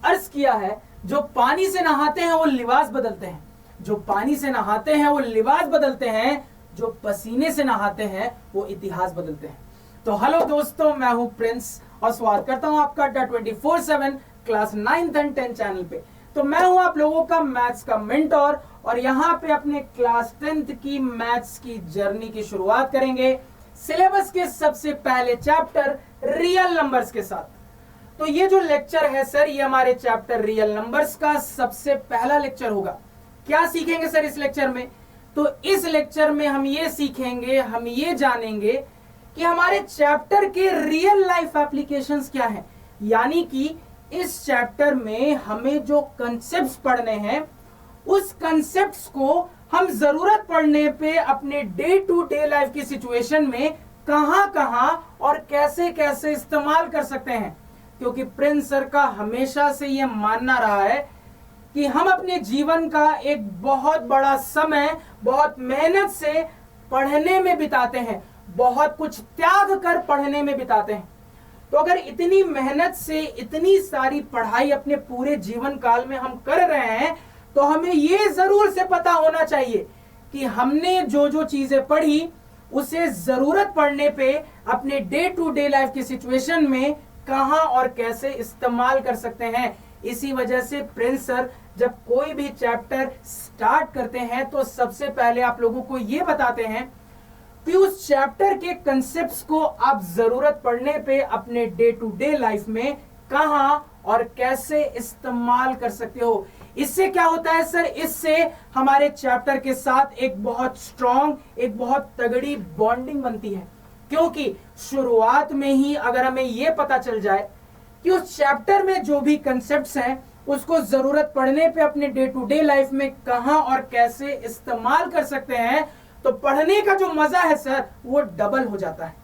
अर्ज किया है, जो पानी से नहाते हैं वो लिबास बदलते हैं, जो पानी से नहाते हैं वो लिबास बदलते हैं, जो पसीने से नहाते हैं वो इतिहास बदलते हैं। तो हेलो दोस्तों, मैं हूं प्रिंस और स्वागत करता हूं आपका 24/7 class 9th and 10th channel पे। तो मैं हूं आप लोगों का मैथ्स का मेंटोर और यहाँ पे अपने क्लास 10th की मैथ्स की जर्नी की शुरुआत करेंगे सिलेबस के सबसे पहले चैप्टर रियल नंबर्स के साथ। तो ये जो लेक्चर है सर, ये हमारे चैप्टर रियल नंबर्स का सबसे पहला लेक्चर होगा। क्या सीखेंगे सर इस लेक्चर में? तो इस लेक्चर में हम ये सीखेंगे, हम ये जानेंगे कि हमारे चैप्टर के रियल लाइफ एप्लीकेशंस क्या हैं। यानी कि इस चैप्टर में हमें जो कंसेप्ट्स पढ़ने हैं, उस कंसेप्ट्स को हम जरूरत पड़ने पे अपने डे टू डे लाइफ की सिचुएशन में कहां कहां और कैसे कैसे इस्तेमाल कर सकते हैं। क्योंकि प्रिंस सर का हमेशा से यह मानना रहा है कि हम अपने जीवन का एक बहुत बड़ा समय बहुत मेहनत से पढ़ने में बिताते हैं, बहुत कुछ त्याग कर पढ़ने में बिताते हैं। तो अगर इतनी मेहनत से इतनी सारी पढ़ाई अपने पूरे जीवन काल में हम कर रहे हैं, तो हमें ये जरूर से पता होना चाहिए कि हमने जो जो चीजें पढ़ी उसे जरूरत पड़ने पे अपने डे टू डे लाइफ की सिचुएशन में कहां और कैसे इस्तेमाल कर सकते हैं। इसी वजह से प्रिंस सर जब कोई भी चैप्टर स्टार्ट करते हैं तो सबसे पहले आप लोगों को यह बताते हैं कि उस चैप्टर के कंसेप्ट्स को आप जरूरत पड़ने पे अपने डे टू डे लाइफ में कहां और कैसे इस्तेमाल कर सकते हो। इससे क्या होता है सर? इससे हमारे चैप्टर के साथ एक बहुत स्ट्रॉन्ग, एक बहुत तगड़ी बॉन्डिंग बनती है। क्योंकि शुरुआत में ही अगर हमें यह पता चल जाए कि उस चैप्टर में जो भी कंसेप्ट्स हैं उसको जरूरत पड़ने पे अपने डे टू डे लाइफ में कहां और कैसे इस्तेमाल कर सकते हैं, तो पढ़ने का जो मजा है सर वो डबल हो जाता है।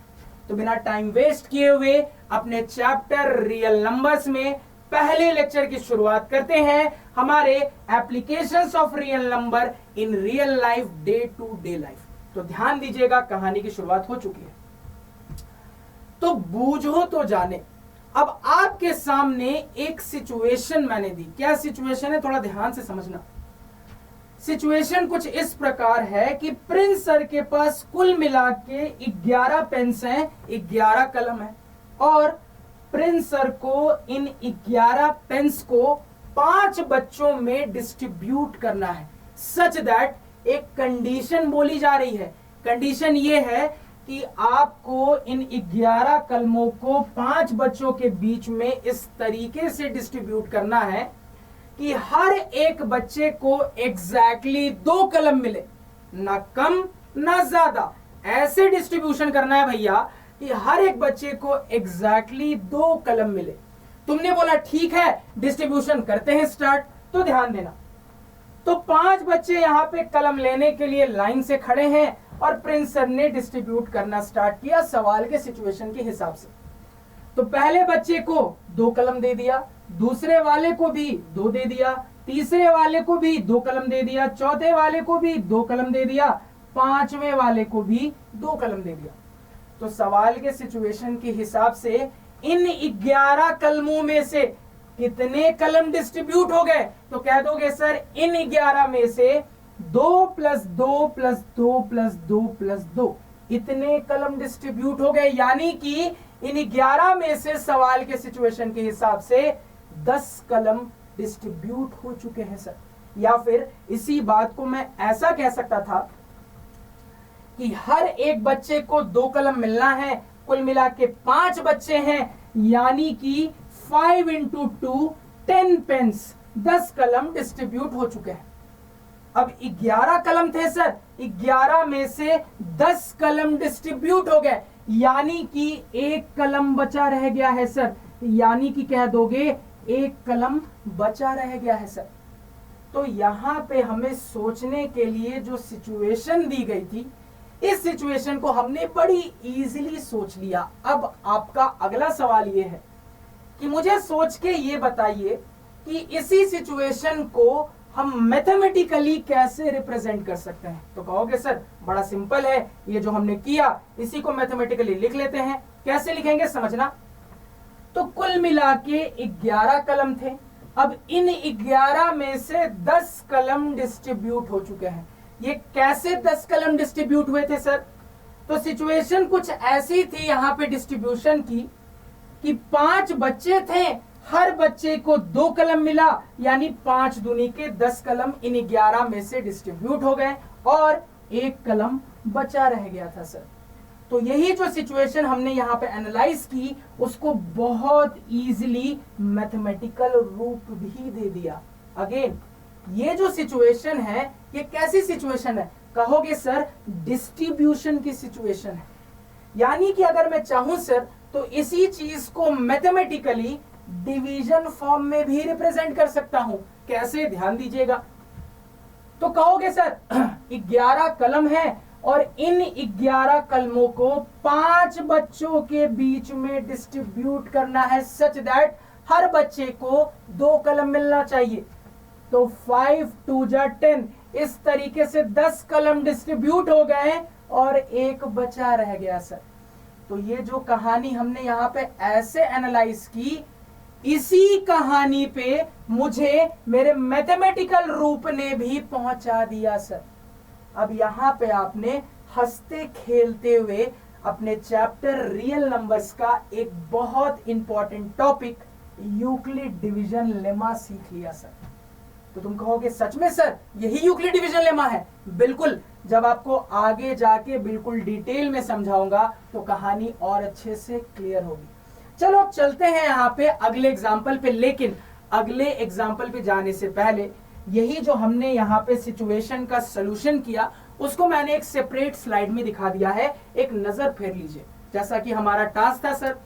तो बिना टाइम वेस्ट किए हुए अपने चैप्टर रियल नंबर्स में पहले लेक्चर की शुरुआत करते हैं, हमारे applications of real number in real life, day to day life. तो ध्यान दीजिएगा, कहानी की शुरुआत हो चुकी है। तो बूझो तो जाने। अब आपके सामने एक सिचुएशन मैंने दी। क्या सिचुएशन है, थोड़ा ध्यान से समझना। सिचुएशन कुछ इस प्रकार है कि प्रिंस सर के पास कुल मिला के 11 पेन्स हैं, 11 कलम है और प्रिंस सर को इन 11 पेन्स को 5 बच्चों में डिस्ट्रीब्यूट करना है, सच दैट एक कंडीशन बोली जा रही है। कंडीशन ये है कि आपको इन 11 कलमों को 5 बच्चों के बीच में इस तरीके से डिस्ट्रीब्यूट करना है कि हर एक बच्चे को एग्जैक्टली 2 कलम मिले, ना कम ना ज्यादा। ऐसे डिस्ट्रीब्यूशन करना है भैया कि हर एक बच्चे को एग्जैक्टली 2 कलम मिले। तुमने बोला ठीक है, डिस्ट्रीब्यूशन करते हैं स्टार्ट। तो ध्यान देना, तो 5 बच्चे यहां पे कलम लेने के लिए लाइन से खड़े हैं और प्रिंस सर ने डिस्ट्रीब्यूट करना स्टार्ट किया सवाल के सिचुएशन के हिसाब से। तो पहले बच्चे को 2 कलम दे दिया, दूसरे वाले को भी 2 दे दिया, तीसरे वाले को भी 2 कलम दे दिया, चौथे वाले को भी 2 कलम दे दिया, 5वें वाले को भी 2 कलम दे दिया। तो सवाल के सिचुएशन के हिसाब से इन 11 कलमों में से कितने कलम डिस्ट्रीब्यूट हो गए? तो कह दोगे सर इन 11 में से 2 + 2 + 2 + 2 + 2 इतने कलम डिस्ट्रीब्यूट हो गए। यानी कि इन 11 में से सवाल के सिचुएशन के हिसाब से 10 कलम डिस्ट्रीब्यूट हो चुके हैं सर। या फिर इसी बात को मैं ऐसा कह सकता था कि हर एक बच्चे को 2 कलम मिलना है, कुल मिला के 5 बच्चे हैं, यानी कि 5 × 2 10 पेन्स, 10 कलम डिस्ट्रीब्यूट हो चुके हैं। अब 11 कलम थे सर, 11 में से 10 कलम डिस्ट्रीब्यूट हो गए, यानी कि 1 कलम बचा रह गया है सर। यानी कि कह दोगे 1 कलम बचा रह गया है सर। तो यहां पे हमें सोचने के लिए जो सिचुएशन दी गई थी, इस सिचुएशन को हमने बड़ी इजीली सोच लिया। अब आपका अगला सवाल यह है कि मुझे सोच के ये बताइए कि इसी सिचुएशन को हम मैथमेटिकली कैसे रिप्रेजेंट कर सकते हैं। तो कहोगे सर बड़ा सिंपल है, ये जो हमने किया इसी को मैथमेटिकली लिख लेते हैं। कैसे लिखेंगे समझना। तो कुल मिला के 11 कलम थे, अब इन 11 में से 10 कलम डिस्ट्रीब्यूट हो चुके हैं। ये कैसे 10 कलम डिस्ट्रीब्यूट हुए थे सर? तो सिचुएशन कुछ ऐसी थी यहां पे डिस्ट्रीब्यूशन की कि 5 बच्चे थे, हर बच्चे को 2 कलम मिला, यानी 5 दूनी के 10 कलम इन 11 में से डिस्ट्रीब्यूट हो गए और 1 कलम बचा रह गया था सर। तो यही जो सिचुएशन हमने यहां पे एनालाइज की, उसको बहुत इजीली मैथमेटिकल रूप भी दे दिया। अगेन ये जो सिचुएशन है, ये कैसी सिचुएशन है? कहोगे सर डिस्ट्रीब्यूशन की सिचुएशन है। यानी कि अगर मैं चाहूं सर तो इसी चीज को मैथमेटिकली डिवीजन फॉर्म में भी रिप्रेजेंट कर सकता हूं। कैसे? ध्यान दीजिएगा। तो कहोगे सर 11 कलम है और इन 11 कलमों को 5 बच्चों के बीच में डिस्ट्रीब्यूट करना है सच दैट हर बच्चे को 2 कलम मिलना चाहिए। तो 5 2 जा 10, इस तरीके से 10 कलम डिस्ट्रीब्यूट हो गए और 1 बचा रह गया सर। तो ये जो कहानी हमने यहां पे ऐसे एनालाइज की, इसी कहानी पे मुझे मेरे मैथमेटिकल रूप ने भी पहुंचा दिया सर। अब यहां पे आपने हंसते खेलते हुए अपने चैप्टर रियल नंबर्स का एक बहुत important topic Euclid division lemma सीख लिया सर। तो तुम कहोगे सच में सर यही यूक्लिड डिवीजन लेमा है? बिल्कुल, जब आपको आगे जाके बिल्कुल डिटेल में समझाऊंगा तो कहानी और अच्छे से क्लियर होगी। चलो अब चलते हैं यहाँ पे अगले एग्जाम्पल पे, लेकिन अगले एग्जाम्पल पे जाने से पहले यही जो हमने यहाँ पे सिचुएशन का सॉल्यूशन किया, उसको मैंने एक सेपरेट स्लाइड में दिखा दिया है। एक नजर फेर लीजिए। जैसा कि हमारा टास्क था सर,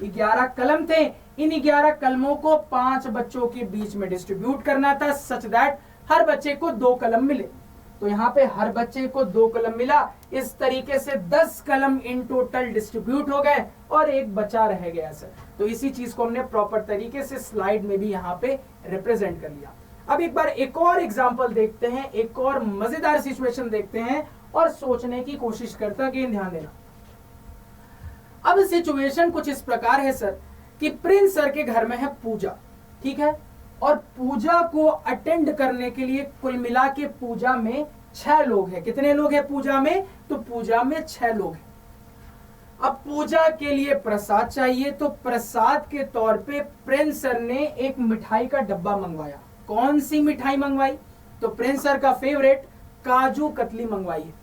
11 कलम थे, इन 11 कलमों को 5 बच्चों के बीच में डिस्ट्रीब्यूट करना था सच दैट हर बच्चे को 2 कलम मिले। तो यहाँ पे हर बच्चे को 2 कलम मिला, इस तरीके से 10 कलम इन टोटल डिस्ट्रीब्यूट हो गए और 1 बचा रह गया सर। तो इसी चीज को हमने प्रॉपर तरीके से स्लाइड में भी यहाँ पे रिप्रेजेंट कर लिया। अब एक बार एक और एग्जाम्पल देखते हैं, एक और मजेदार सिचुएशन देखते हैं और सोचने की कोशिश करते हैं। ध्यान देना। अब सिचुएशन कुछ इस प्रकार है सर कि प्रिंस सर के घर में है पूजा, ठीक है, और पूजा को अटेंड करने के लिए कुल मिला के पूजा में 6 लोग हैं। कितने लोग हैं पूजा में? तो पूजा में 6 लोग हैं। अब पूजा के लिए प्रसाद चाहिए, तो प्रसाद के तौर पे प्रिंस सर ने एक मिठाई का डब्बा मंगवाया। कौन सी मिठाई मंगवाई? तो प्रिंस सर का फेवरेट काजू कतली मंगवाई है।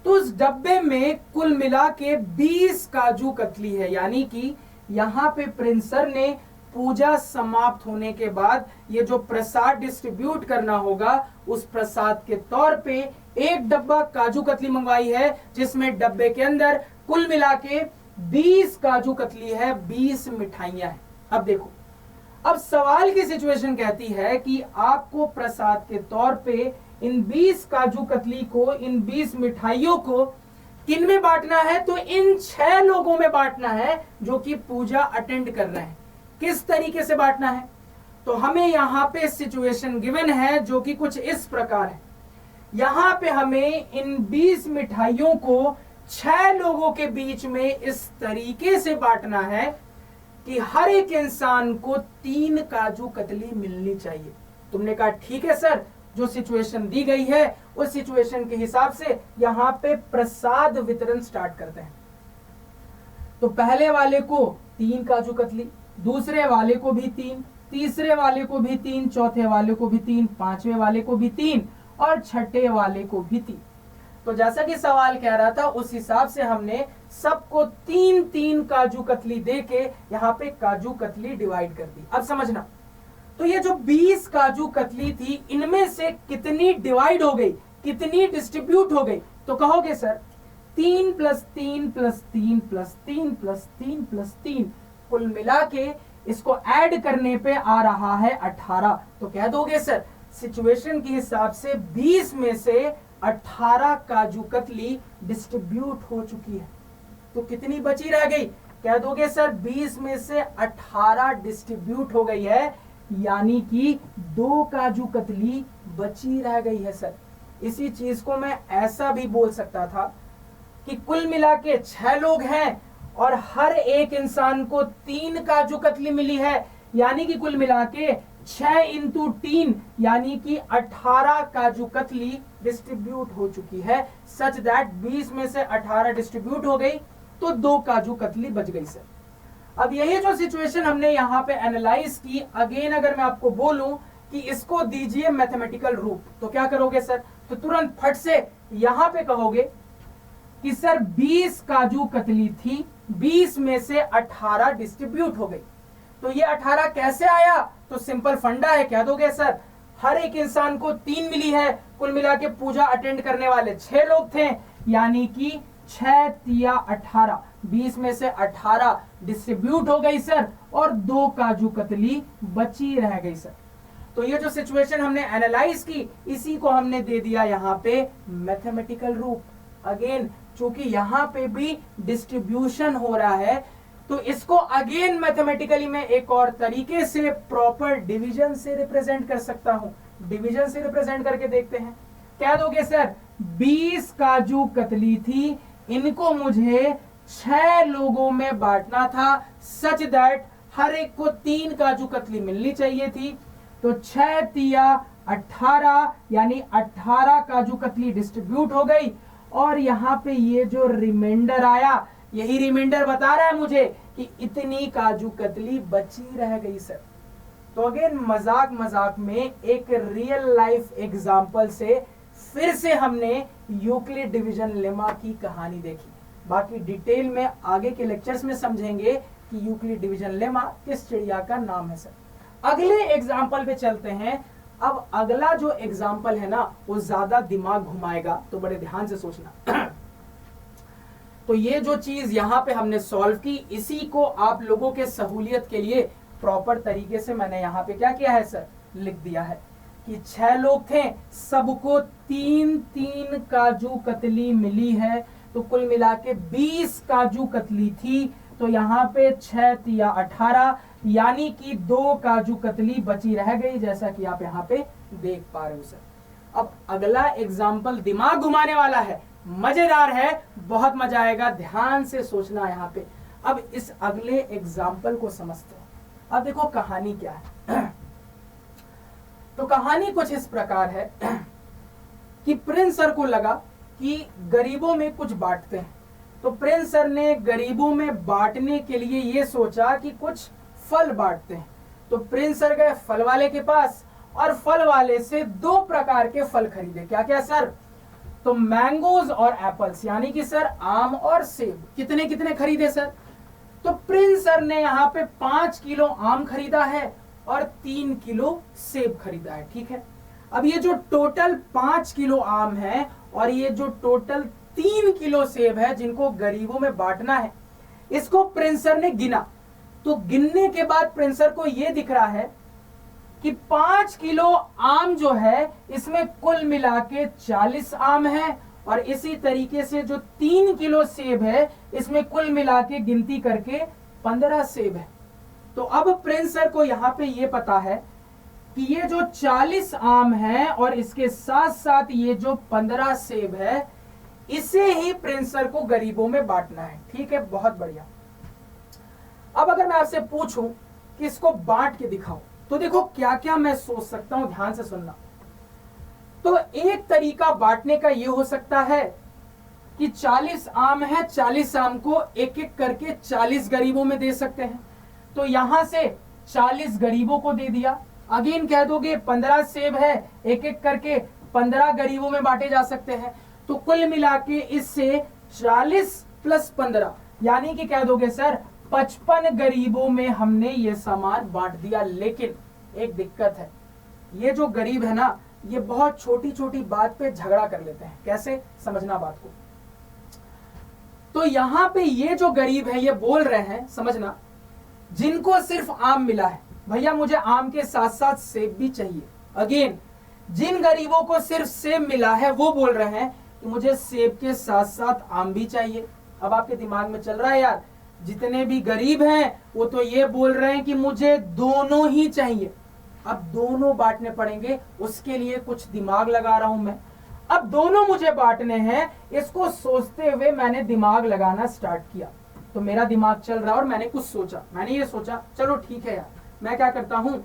तो उस डब्बे में कुल मिला के 20 काजू कतली है। यानी कि यहां पे प्रिंस सर ने पूजा समाप्त होने के बाद ये जो प्रसाद डिस्ट्रीब्यूट करना होगा, उस प्रसाद के तौर पे एक डब्बा काजू कतली मंगवाई है, जिसमें डब्बे के अंदर कुल मिला के 20 काजू कतली है, 20 मिठाइयां हैं। अब देखो, अब सवाल की सिचुएशन कहती है कि आपको प्रसाद के तौर पे इन 20 काजू कतली को, इन 20 मिठाइयों को किन में बांटना है? तो इन 6 लोगों में बांटना है जो कि पूजा अटेंड कर रहे हैं। किस तरीके से बांटना है? तो हमें यहां पे सिचुएशन गिवन है जो कि कुछ इस प्रकार है। यहां पे हमें इन 20 मिठाइयों को 6 लोगों के बीच में इस तरीके से बांटना है कि हर एक इंसान को 3 काजू कतली मिलनी चाहिए। तुमने कहा ठीक है सर, जो सिचुएशन दी गई है उस सिचुएशन के हिसाब से यहां पे प्रसाद वितरण स्टार्ट करते हैं। तो पहले वाले को 3 काजू कतली, दूसरे वाले को भी 3, तीसरे वाले को भी 3, चौथे वाले को भी 3, पांचवें वाले को भी 3 और छठे वाले को भी 3। तो जैसा कि सवाल कह रहा था उस हिसाब से हमने सबको 3-3 काजू कतली देके यहाँ पे काजू कतली डिवाइड कर दी। अब समझना, तो ये जो 20 काजू कतली थी, इनमें से कितनी डिवाइड हो गई, कितनी डिस्ट्रीब्यूट हो गई? तो कहोगे सर 3 + 3 + 3 + 3 + 3 + 3, कुल मिला के इसको ऐड करने पे आ रहा है 18। तो कह दोगे सर सिचुएशन के हिसाब से 20 में से 18 काजू कतली डिस्ट्रीब्यूट हो चुकी है। तो कितनी बची रह गई? कह दोगे सर 20 में से 18 डिस्ट्रीब्यूट हो गई है, यानी कि 2 काजू कतली बची रह गई है सर। इसी चीज को मैं ऐसा भी बोल सकता था कि कुल मिला के 6 लोग हैं और हर एक इंसान को 3 काजू कतली मिली है, यानी कि कुल मिला के 6 इंटू 3 यानी कि 18 काजू कतली डिस्ट्रीब्यूट हो चुकी है, सच दैट 20 में से 18 डिस्ट्रीब्यूट हो गई तो 2 काजू कतली बच गई सर। अब यही जो सिचुएशन हमने यहां पे एनालाइज की, अगेन अगर मैं आपको बोलूं कि इसको दीजिए मैथमेटिकल रूप, तो क्या करोगे सर? तो तुरंत फट से यहां पे कहोगे कि सर 20 काजू कतली थी, 20 में से 18 डिस्ट्रीब्यूट हो गई। तो ये 18 कैसे आया? तो सिंपल फंडा है, क्या दोगे सर? हर एक इंसान को 3 मिली है, कुल मिला के पूजा अटेंड करने वाले 6 लोग थे, यानी कि 6 तिया 18, 20 में से 18 डिस्ट्रीब्यूट हो गई सर, और 2 काजू कतली बची रह गई सर। तो ये जो सिचुएशन हमने एनालाइज की, इसी को हमने दे दिया यहां पे मैथमेटिकल रूप। अगेन चूंकि यहां पे भी डिस्ट्रीब्यूशन हो रहा है, तो इसको अगेन मैथमेटिकली मैं एक और तरीके से प्रॉपर डिवीजन से रिप्रेजेंट कर सकता हूं। डिवीजन से रिप्रेजेंट करके देखते हैं, क्या दोगे सर? 20 काजू कतली थी, इनको मुझे 6 लोगों में बांटना था, सच दैट हर एक को 3 काजू कतली मिलनी चाहिए थी। तो 6 तिया 18 यानी 18 काजू कतली डिस्ट्रीब्यूट हो गई, और यहां पे ये जो रिमाइंडर आया, यही रिमाइंडर बता रहा है मुझे कि इतनी काजू कतली बची रह गई सर। तो अगेन मजाक मजाक में एक रियल लाइफ एग्जांपल से फिर से हमने यूक्लिड डिवीजन लेमा की कहानी देखी। बाकी डिटेल में आगे के लेक्चर्स में समझेंगे कि यूक्लिड डिवीजन लेमा किस चिड़िया का नाम है सर। अगले एग्जाम्पल पे चलते हैं। अब अगला जो एग्जाम्पल है ना, वो ज्यादा दिमाग घुमाएगा, तो बड़े ध्यान से सोचना। तो ये जो चीज यहां पे हमने सॉल्व की, इसी को आप लोगों के सहूलियत के लिए प्रॉपर तरीके से मैंने यहां पे क्या किया है सर? लिख दिया है कि 6 लोग थे, सबको 3-3 काजू कतली मिली है, तो कुल मिला के 20 काजू कतली थी। तो यहाँ पे 6 तिया 18 यानी कि 2 काजू कतली बची रह गई, जैसा कि आप यहाँ पे देख पा रहे हो सर। अब अगला एग्जाम्पल दिमाग घुमाने वाला है, मजेदार है, बहुत मजा आएगा, ध्यान से सोचना यहाँ पे। अब इस अगले एग्जाम्पल को समझते हैं। अब देखो कहानी क्या है। तो कहानी कुछ इस प्रकार है कि प्रिंस सर को लगा कि गरीबों में कुछ बांटते हैं, तो प्रिंस सर ने गरीबों में बांटने के लिए ये सोचा कि कुछ फल बांटते हैं। तो प्रिंस सर गए फल वाले के पास, और फल वाले से 2 प्रकार के फल खरीदे। क्या क्या सर? तो मैंगोज और एप्पल्स, यानी कि सर आम और सेब। कितने कितने खरीदे सर? तो प्रिंस सर ने यहाँ पे 5 किलो आम खरीदा है और 3 किलो सेब खरीदा है, ठीक है। अब ये जो टोटल 5 किलो आम है और ये जो टोटल 3 किलो सेब है, जिनको गरीबों में बांटना है, इसको प्रिंस सर ने गिना। तो गिनने के बाद प्रिंस सर को ये दिख रहा है कि 5 किलो आम जो है, इसमें कुल मिला के 40 आम है, और इसी तरीके से जो 3 किलो सेब है, इसमें कुल मिला के गिनती करके 15 सेब है। तो अब प्रिंस सर को यहाँ पे ये पता है कि ये जो 40 आम है और इसके साथ साथ ये जो 15 सेब है, इसे ही प्रिंस सर को गरीबों में बांटना है, ठीक है। बहुत बढ़िया। अब अगर मैं आपसे पूछूं कि इसको बांट के दिखाओ, तो देखो क्या क्या मैं सोच सकता हूं, ध्यान से सुनना। तो एक तरीका बांटने का यह हो सकता है कि 40 आम है, 40 आम को एक एक करके 40 गरीबों में दे सकते हैं। तो यहां से 40 गरीबों को दे दिया। अगेन कह दोगे 15 सेब है, एक एक करके 15 गरीबों में बांटे जा सकते हैं। तो कुल मिला के इससे 40 + 15 यानी कि कह दोगे सर 55 गरीबों में हमने ये सामान बांट दिया। लेकिन एक दिक्कत है, ये जो गरीब है ना, ये बहुत छोटी छोटी बात पे झगड़ा कर लेते हैं। कैसे? समझना बात को। तो यहां पे ये जो गरीब है, ये बोल रहे हैं, समझना, जिनको सिर्फ आम मिला है, भैया मुझे आम के साथ साथ सेब भी चाहिए। अगेन जिन गरीबों को सिर्फ सेब मिला है, वो बोल रहे हैं कि मुझे सेब के साथ साथ आम भी चाहिए। अब आपके दिमाग में चल रहा है यार, जितने भी गरीब हैं वो तो ये बोल रहे हैं कि मुझे दोनों ही चाहिए। अब दोनों बांटने पड़ेंगे, उसके लिए कुछ दिमाग लगा रहा हूं मैं। अब दोनों मुझे बांटने हैं, इसको सोचते हुए मैंने दिमाग लगाना स्टार्ट किया। तो मेरा दिमाग चल रहा और मैंने कुछ सोचा। मैंने ये सोचा, चलो ठीक है यार, मैं क्या करता हूं,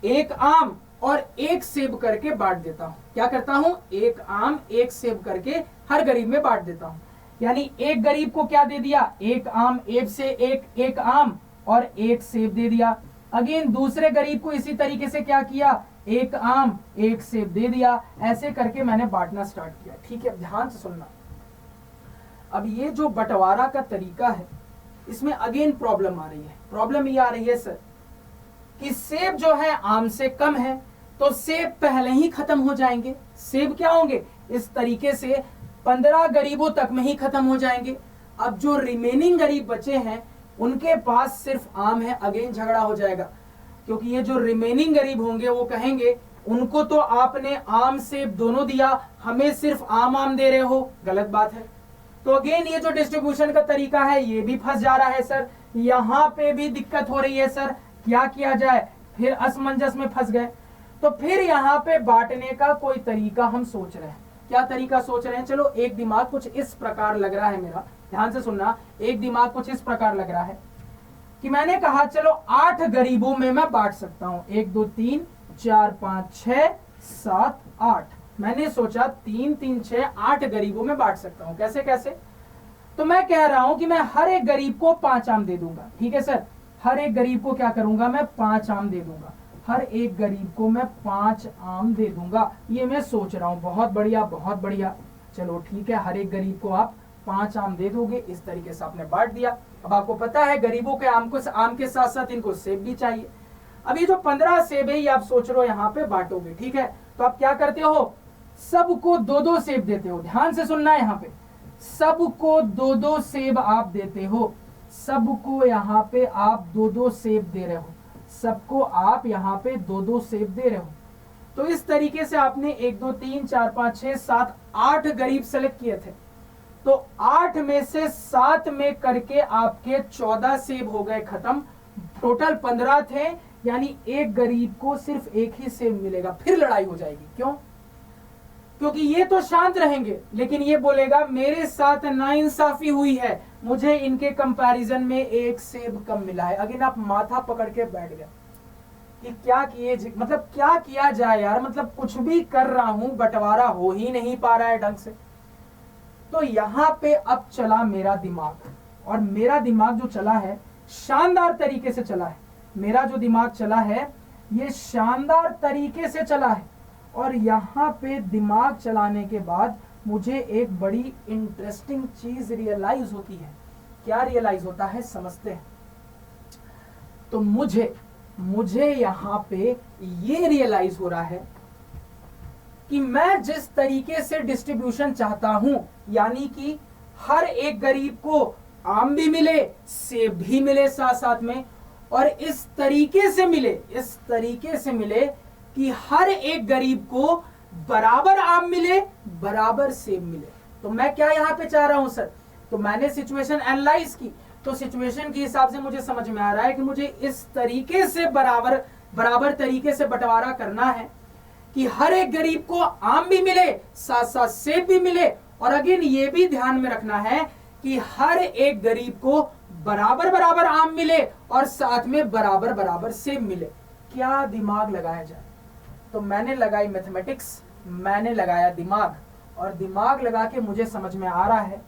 एक आम और एक सेब करके बांट देता हूं। क्या करता हूं? एक आम एक सेब करके हर गरीब में बांट देता हूं। यानी एक गरीब को क्या दे दिया? एक आम, एक से एक आम और एक सेब दे दिया। अगेन दूसरे गरीब को इसी तरीके से क्या किया? एक आम एक सेब दे दिया। ऐसे करके मैंने बांटना स्टार्ट किया। ठीक है, ध्यान से सुनना। अब ये जो बंटवारा का तरीका है, इसमें अगेन प्रॉब्लम आ रही है। प्रॉब्लम ये आ रही है सर कि सेब जो है आम से कम है, तो सेब पहले ही खत्म हो जाएंगे। सेब क्या होंगे? इस तरीके से 15 गरीबों तक में ही खत्म हो जाएंगे। अब जो रिमेनिंग गरीब बचे हैं उनके पास सिर्फ आम है। अगेन झगड़ा हो जाएगा, क्योंकि ये जो रिमेनिंग गरीब होंगे वो कहेंगे उनको तो आपने आम सेब दोनों दिया, हमें सिर्फ आम दे रहे हो। गलत बात है। तो अगेन ये जो डिस्ट्रीब्यूशन का तरीका है ये भी फंस जा रहा है सर। यहां पे भी दिक्कत हो रही है सर। क्या किया जाए? फिर असमंजस में फंस गए। तो फिर यहां पे बांटने का कोई तरीका हम सोच रहे हैं। क्या तरीका सोच रहे हैं? चलो, एक दिमाग कुछ इस प्रकार लग रहा है मेरा, ध्यान से सुनना। एक दिमाग कुछ इस प्रकार लग रहा है कि मैंने कहा चलो 8 गरीबों में मैं बांट सकता हूं। 1 2 3 4 5 6 7 8। मैंने सोचा 3 3 6 8 गरीबों में बांट सकता हूं। कैसे कैसे? तो मैं कह रहा हूं कि मैं हर एक गरीब को 5 आम दे दूंगा। ठीक है सर, हर एक गरीब को क्या करूंगा? मैं 5 आम दे दूंगा। हर एक गरीब को मैं 5 आम दे दूंगा। ये मैं सोच रहा हूं। बहुत बढ़िया, बहुत बढ़िया। चलो ठीक है, हर एक गरीब को आप 5 आम दे दोगे। इस तरीके से आपने बांट दिया। अब आपको पता है गरीबों के आम के साथ साथ इनको सेब भी चाहिए। अब ये जो 15 सेब है ये आप सोच रहे हो यहाँ पे बांटोगे। ठीक है, तो आप क्या करते हो? सबको 2-2 सेब देते हो। ध्यान से सुनना है, यहाँ पे सबको 2-2 सेब आप देते हो। सबको यहाँ पे आप 2-2 सेब दे रहे हो। सबको आप यहाँ पे 2-2 सेब दे रहे हो। तो इस तरीके से आपने 1 2 3 4 5 6 7 8 गरीब सेलेक्ट किए थे। तो 8 में से 7 में करके आपके 14 सेब हो गए खत्म। टोटल 15 थे, यानी एक गरीब को सिर्फ एक ही सेब मिलेगा। फिर लड़ाई हो जाएगी। क्यों? क्योंकि ये तो शांत रहेंगे, लेकिन ये बोलेगा मेरे साथ नाइंसाफी हुई है, मुझे इनके कंपैरिजन में एक सेब कम मिला है। अगेन आप माथा पकड़ के बैठ गए कि क्या किए, मतलब क्या किया जाए यार। मतलब कुछ भी कर रहा हूं, बंटवारा हो ही नहीं पा रहा है ढंग से। तो यहां पे अब चला मेरा दिमाग, और मेरा दिमाग जो चला है शानदार तरीके से चला है। मेरा जो दिमाग चला है ये शानदार तरीके से चला है। और यहां पे दिमाग चलाने के बाद मुझे एक बड़ी इंटरेस्टिंग चीज रियलाइज होती है। क्या रियलाइज होता है? समझते हैं। तो मुझे यहां पे ये रियलाइज हो रहा है कि मैं जिस तरीके से डिस्ट्रीब्यूशन चाहता हूं, यानी कि हर एक गरीब को आम भी मिले, सेब भी मिले साथ साथ में, और इस तरीके से मिले कि हर एक गरीब को बराबर आम मिले, बराबर सेब मिले। तो मैं क्या यहां पे चाह रहा हूं सर? तो मैंने सिचुएशन एनालाइज की, तो सिचुएशन के हिसाब से मुझे समझ में आ रहा है कि मुझे इस तरीके से बराबर तरीके से बंटवारा करना है कि हर एक गरीब को आम भी मिले, साथ साथ सेब भी मिले। और अगेन ये भी ध्यान में रखना है कि हर एक गरीब को बराबर आम मिले और साथ में बराबर सेब मिले। क्या दिमाग लगाया जाए? तो मैंने लगाई मैथमेटिक्स, मैंने लगाया दिमाग, और दिमाग लगा के मुझे समझ में आ रहा है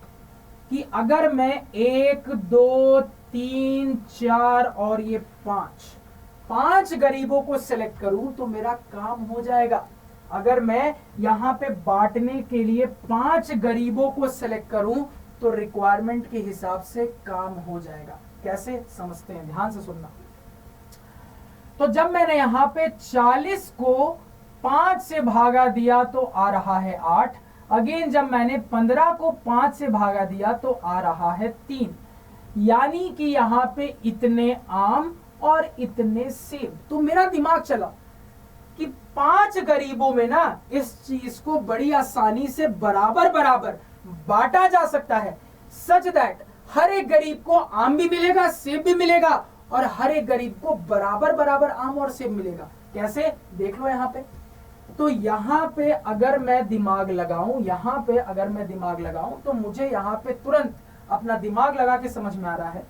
कि अगर मैं 1 2 3 4 और ये 5 गरीबों को सिलेक्ट करूं तो मेरा काम हो जाएगा। अगर मैं यहां पे बांटने के लिए 5 गरीबों को सिलेक्ट करूं तो रिक्वायरमेंट के हिसाब से काम हो जाएगा। कैसे? समझते हैं, ध्यान से सुनना। तो जब मैंने यहां पे 40 को 5 से भागा दिया तो आ रहा है 8। अगेन जब मैंने 15 को 5 से भागा दिया तो आ रहा है 3। यानी कि यहां पे इतने आम और इतने सेब। तो मेरा दिमाग चला कि 5 गरीबों में ना इस चीज को बड़ी आसानी से बराबर बांटा जा सकता है, सच दैट हर एक गरीब को आम भी मिलेगा, सेब भी मिलेगा, और हर एक गरीब को बराबर आम और सेब मिलेगा। कैसे? देख लो यहां पे। तो यहां पे अगर मैं दिमाग लगाऊं तो मुझे यहां पे तुरंत अपना दिमाग लगा के समझ में आ रहा है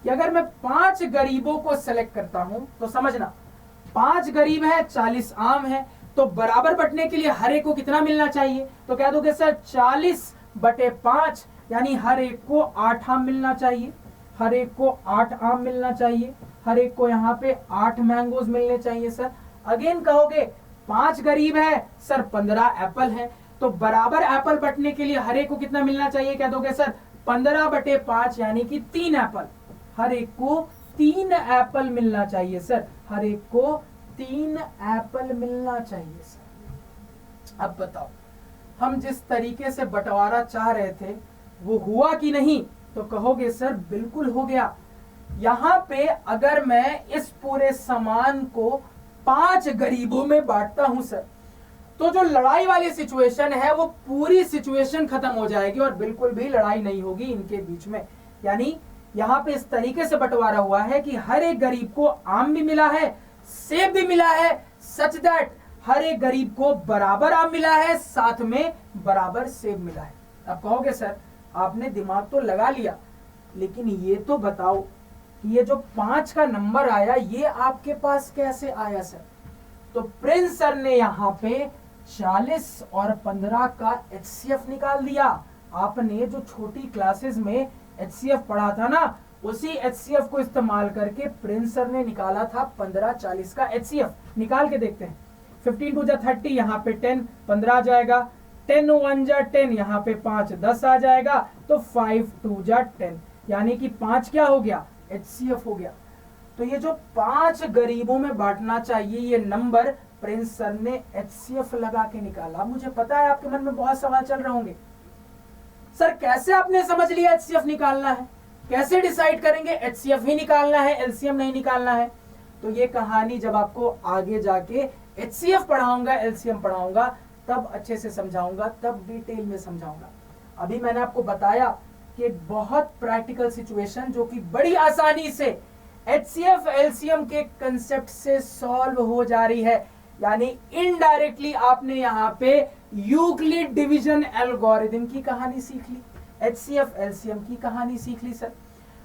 कि अगर मैं 5 गरीबों को सेलेक्ट करता हूं तो समझना 5 गरीब है, 40 आम है, तो बराबर बंटने के लिए हर एक को कितना मिलना चाहिए? तो कह दोगे सर 40/5, यानी हर एक को 8 आम मिलना चाहिए, हर एक को 8 आम मिलना चाहिए, हर एक को यहाँ पे 8 मैंगोज मिलने चाहिए सर। अगेन कहोगे 5 गरीब है सर, 15 एप्पल है, तो बराबर एप्पल बंटने के लिए हर एक को कितना मिलना चाहिए? कह दोगे सर 15/5, यानी कि 3 एप्पल, हर एक को 3 एप्पल मिलना चाहिए सर, हर एक को 3 एप्पल मिलना चाहिए सर। अब बताओ, हम जिस तरीके से बंटवारा चाह रहे थे वो हुआ कि नहीं? तो कहोगे सर बिल्कुल हो गया। यहां पे अगर मैं इस पूरे सामान को 5 गरीबों में बांटता हूं सर, तो जो लड़ाई वाली सिचुएशन है वो पूरी सिचुएशन खत्म हो जाएगी और बिल्कुल भी लड़ाई नहीं होगी इनके बीच में। यानी यहां पे इस तरीके से बंटवारा हुआ है कि हर एक गरीब को आम भी मिला है, सेब भी मिला है, सच दैट हर एक गरीब को बराबर आम मिला है, साथ में बराबर सेब मिला है। अब कहोगे सर आपने दिमाग तो लगा लिया, लेकिन ये तो बताओ कि ये जो 5 का नंबर आया ये आपके पास कैसे आया सर? तो प्रिंस सर ने यहाँ पे 40 और 15 का HCF निकाल दिया। आपने जो छोटी क्लासेस में HCF पढ़ा था ना, उसी HCF को इस्तेमाल करके प्रिंस सर ने निकाला था 15-40 का HCF। निकाल के देखते हैं। 15 2 जा 30, यहाँ पे 10, 15 आ जाएगा, 10 1 जा 10, यहाँ पे 5 10 आ जाएगा, तो 5 2 जा 10, यानी कि 5 क्या हो गया? HCF हो गया। तो ये जो 5 गरीबों में बांटना चाहिए ये नंबर प्रिंस सर ने HCF लगा के निकाला। मुझे पता है आपके मन में बहुत सवाल चल रहे होंगे, सर कैसे आपने समझ लिया HCF निकालना है, कैसे डिसाइड करेंगे HCF ही निकालना है, LCM नहीं निकालना है? तो ये कहानी जब आपको आगे जाके HCF पढ़ाऊंगा, LCM पढ़ाऊंगा, तब अच्छे से समझाऊंगा, तब डिटेल में समझाऊंगा। अभी मैंने आपको बताया कि एक बहुत प्रैक्टिकल सिचुएशन जो कि बड़ी आसानी से HCF LCM के कंसेप्ट से सॉल्व हो जा रही है, यानी इनडायरेक्टली आपने यहाँ पे यूक्लिड डिवीजन एल्गोरिथम की कहानी सीख ली, HCF LCM की कहानी सीख ली सर।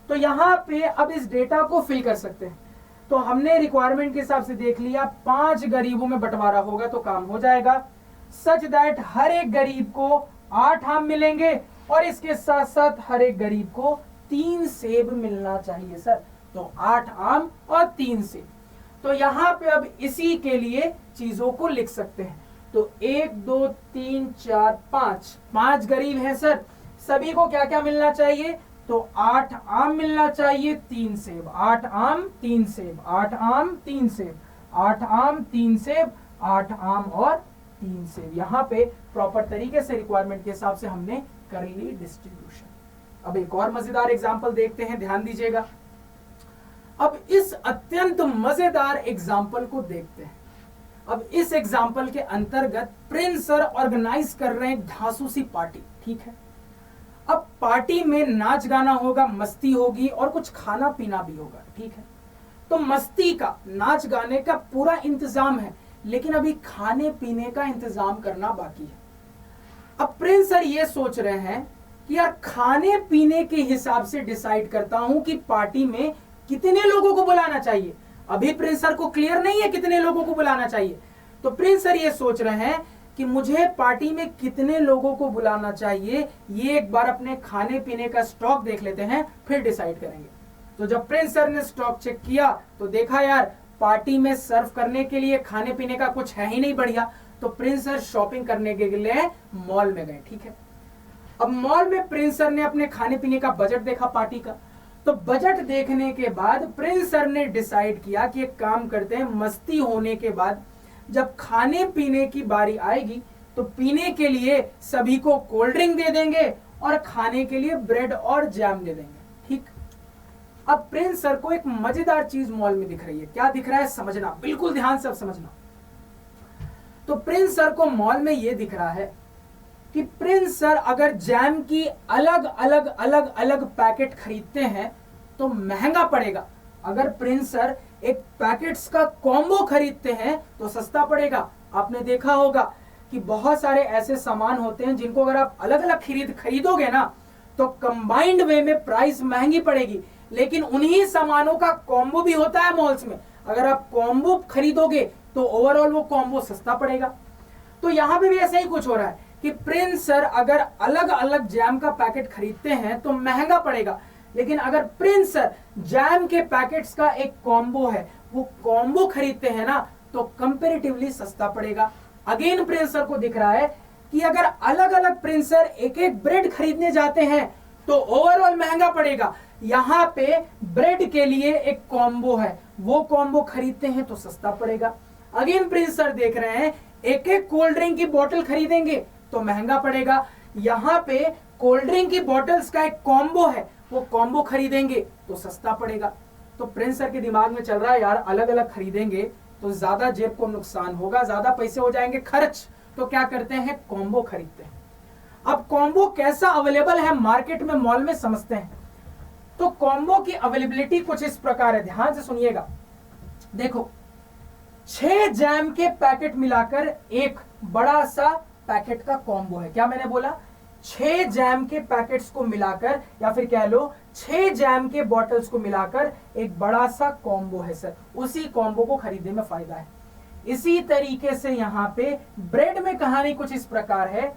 तो यहाँ पे अब इस डेटा को फिल कर सकते हैं। तो हमने रिक्वायरमेंट के हिसाब से देख लिया 5 गरीबों में बंटवारा होगा तो काम हो जाएगा, सच दैट हर एक गरीब को 8 आम मिलेंगे और इसके साथ साथ हर एक गरीब को 3 सेब मिलना चाहिए सर। तो 8 आम और 3 सेब। तो यहाँ पे अब इसी के लिए चीजों को लिख सकते हैं। तो 1 2 3 4 5 गरीब हैं सर, सभी को क्या क्या मिलना चाहिए? तो 8 आम मिलना चाहिए, 3 सेब, 8 आम 3 सेब, 8 आम 3 सेब, 8 आम 3 सेब, 8 आम और 3 सेब। यहाँ पे प्रॉपर तरीके से रिक्वायरमेंट के हिसाब से हमने कर ली डिस्ट्रीब्यूशन। अब एक और मजेदार एग्जांपल देखते हैं, ध्यान दीजिएगा। अब इस अत्यंत मजेदार एग्जाम्पल को देखते हैं। अब इस एग्जाम्पल के अंतर्गत प्रिंस सर ऑर्गेनाइज कर रहे हैं धांसू सी पार्टी, ठीक है। अब पार्टी में नाच गाना होगा, मस्ती होगी और कुछ खाना पीना भी होगा, ठीक है। तो मस्ती का, नाच गाने का पूरा इंतजाम है, लेकिन अभी खाने पीने का इंतजाम करना बाकी है। अब प्रिंस सर ये सोच रहे हैं कि यार खाने पीने के हिसाब से डिसाइड करता हूं कि पार्टी में कितने लोगों को बुलाना चाहिए। अभी प्रिंस सर को क्लियर नहीं है कितने लोगों को बुलाना चाहिए। तो प्रिंस सर ये सोच रहे हैं कि मुझे पार्टी में कितने लोगों को बुलाना चाहिए, ये एक बार अपने खाने पीने का स्टॉक देख लेते हैं, फिर डिसाइड करेंगे। तो जब प्रिंस सर ने स्टॉक चेक किया तो देखा यार पार्टी में सर्व करने के लिए खाने पीने का कुछ है ही नहीं बढ़िया। तो प्रिंस सर शॉपिंग करने के लिए मॉल में गए, ठीक है। अब मॉल में प्रिंस सर ने अपने खाने पीने का बजट देखा पार्टी का। तो बजट देखने के बाद प्रिंस सर ने डिसाइड किया कि एक काम करते हैं, मस्ती होने के बाद जब खाने पीने की बारी आएगी तो पीने के लिए सभी को कोल्ड ड्रिंक दे देंगे और खाने के लिए ब्रेड और जैम दे देंगे, ठीक। अब प्रिंस सर को एक मजेदार चीज मॉल में दिख रही है। क्या दिख रहा है समझना, बिल्कुल ध्यान से समझना। तो प्रिंस सर को मॉल में यह दिख रहा है कि प्रिंस सर अगर जैम की अलग अलग पैकेट खरीदते हैं तो महंगा पड़ेगा। अगर प्रिंस सर एक पैकेट्स का कॉम्बो खरीदते हैं तो सस्ता पड़ेगा। आपने देखा होगा कि बहुत सारे ऐसे सामान होते हैं जिनको अगर आप अलग अलग खरीदोगे ना तो कंबाइंड वे में प्राइस महंगी पड़ेगी, लेकिन उन्हीं सामानों का कॉम्बो भी होता है मॉल्स में। अगर आप कॉम्बो खरीदोगे तो ओवरऑल वो कॉम्बो सस्ता पड़ेगा। तो यहां पे भी ऐसा ही कुछ हो रहा है कि प्रिंस सर अगर अलग अलग जैम का पैकेट खरीदते हैं तो महंगा पड़ेगा, लेकिन अगर प्रिंस सर जैम के पैकेट्स का एक कॉम्बो है वो कॉम्बो खरीदते हैं ना तो कंपैरेटिवली सस्ता पड़ेगा। अगेन प्रिंस सर को दिख रहा है कि अगर अलग अलग प्रिंस सर एक एक ब्रेड खरीदने जाते हैं तो ओवरऑल महंगा पड़ेगा। यहां पे ब्रेड के लिए एक कॉम्बो है, वो कॉम्बो खरीदते हैं तो सस्ता पड़ेगा। अगेन प्रिंस सर देख रहे हैं एक एक कोल्ड ड्रिंक की बोतल खरीदेंगे तो महंगा पड़ेगा। यहां पे कोल्ड ड्रिंक की बोतल्स का एक कॉम्बो है, वो कॉम्बो खरीदेंगे तो सस्ता पड़ेगा। तो प्रिंस सर के दिमाग में चल रहा है यार अलग अलग खरीदेंगे तो ज्यादा जेब को नुकसान होगा, ज्यादा पैसे हो जाएंगे खर्च, तो क्या करते हैं कॉम्बो खरीदते हैं। अब कॉम्बो कैसा अवेलेबल है मार्केट में, मॉल में, समझते हैं। तो कॉम्बो की अवेलेबिलिटी कुछ इस प्रकार है, ध्यान से सुनिएगा। देखो 6 जैम के पैकेट मिलाकर एक बड़ा सा पैकेट का कॉम्बो है। क्या मैंने बोला? 6 जैम के पैकेट्स को मिलाकर या फिर कह लो 6 जैम के बॉटल्स को मिलाकर एक बड़ा सा कॉम्बो है सर, उसी कॉम्बो को खरीदने में फायदा है। इसी तरीके से यहां पे ब्रेड में कहानी कुछ इस प्रकार है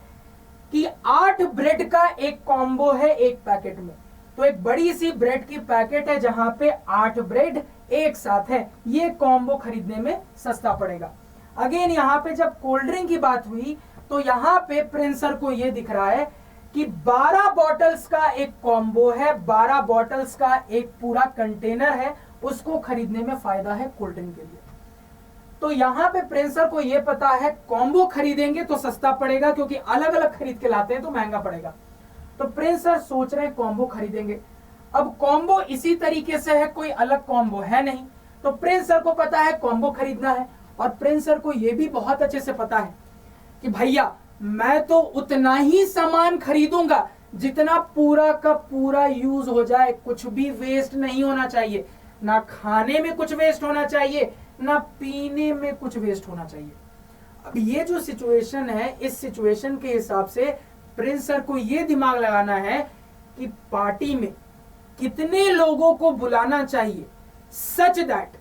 कि 8 ब्रेड का एक कॉम्बो है एक पैकेट में। तो एक बड़ी सी ब्रेड की पैकेट है जहां पे 8 ब्रेड एक साथ है, ये कॉम्बो खरीदने में सस्ता पड़ेगा। अगेन यहां पे जब कोल्ड ड्रिंक की बात हुई तो यहां पे प्रिंस सर को ये दिख रहा है कि 12 बॉटल्स का एक कॉम्बो है, 12 बॉटल्स का एक पूरा कंटेनर है, उसको खरीदने में फायदा है कोल्ड ड्रिंक के लिए। तो यहां पे प्रिंस सर को ये पता है कॉम्बो खरीदेंगे तो सस्ता पड़ेगा, क्योंकि अलग अलग खरीद के लाते हैं तो महंगा पड़ेगा। तो प्रिंस सर सोच रहे हैं कॉम्बो खरीदेंगे। अब कॉम्बो इसी तरीके से है, कोई अलग कॉम्बो है नहीं, तो प्रिंस सर को पता है कॉम्बो खरीदना है। और प्रिंस सर को यह भी बहुत अच्छे से पता है कि भैया मैं तो उतना ही सामान खरीदूंगा जितना पूरा का पूरा यूज हो जाए, कुछ भी वेस्ट नहीं होना चाहिए, ना खाने में कुछ वेस्ट होना चाहिए ना पीने में कुछ वेस्ट होना चाहिए। अब ये जो सिचुएशन है, इस सिचुएशन के हिसाब से प्रिंस सर को ये दिमाग लगाना है कि पार्टी में कितने लोगों को बुलाना चाहिए, सच दैट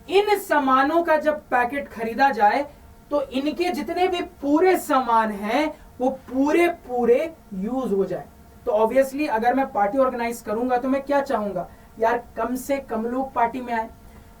इन सामानों का जब पैकेट खरीदा जाए तो इनके जितने भी पूरे सामान हैं वो पूरे पूरे यूज हो जाए। तो ऑब्वियसली अगर मैं पार्टी ऑर्गेनाइज करूंगा तो मैं क्या चाहूंगा यार, कम से कम लोग पार्टी में आए।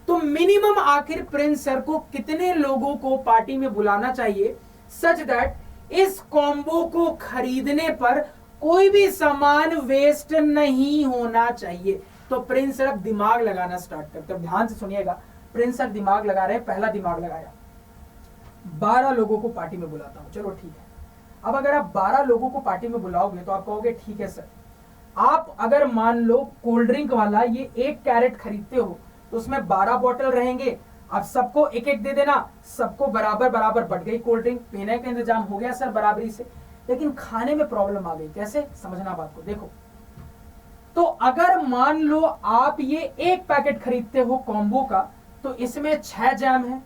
तो मिनिमम आखिर प्रिंस सर को कितने लोगों को पार्टी में बुलाना चाहिए सच दैट इस कॉम्बो को खरीदने पर कोई भी सामान वेस्ट नहीं होना चाहिए। तो प्रिंस सर अब दिमाग लगाना स्टार्ट करते हैं। ध्यान से सुनिएगा, प्रिंस सर दिमाग लगा रहे हैं। पहला दिमाग लगाया 12 लोगों को पार्टी में बुलाता हूं, चलो ठीक है। अब अगर आप 12 लोगों को पार्टी में बुलाओगे तो आप कहोगे ठीक है सर, आप अगर मान लो कोल्ड ड्रिंक वाला ये 1 कैरेट खरीदते हो तो उसमें 12 बॉटल रहेंगे, आप सबको एक एक दे देना, सबको बराबर बराबर बढ़ गई कोल्ड ड्रिंक, पीने का इंतजाम हो गया सर बराबरी से। लेकिन खाने में प्रॉब्लम आ गई, कैसे समझना बात को। देखो तो अगर मान लो आप ये 1 पैकेट खरीदते हो कॉम्बो का तो इसमें 6 जैम है।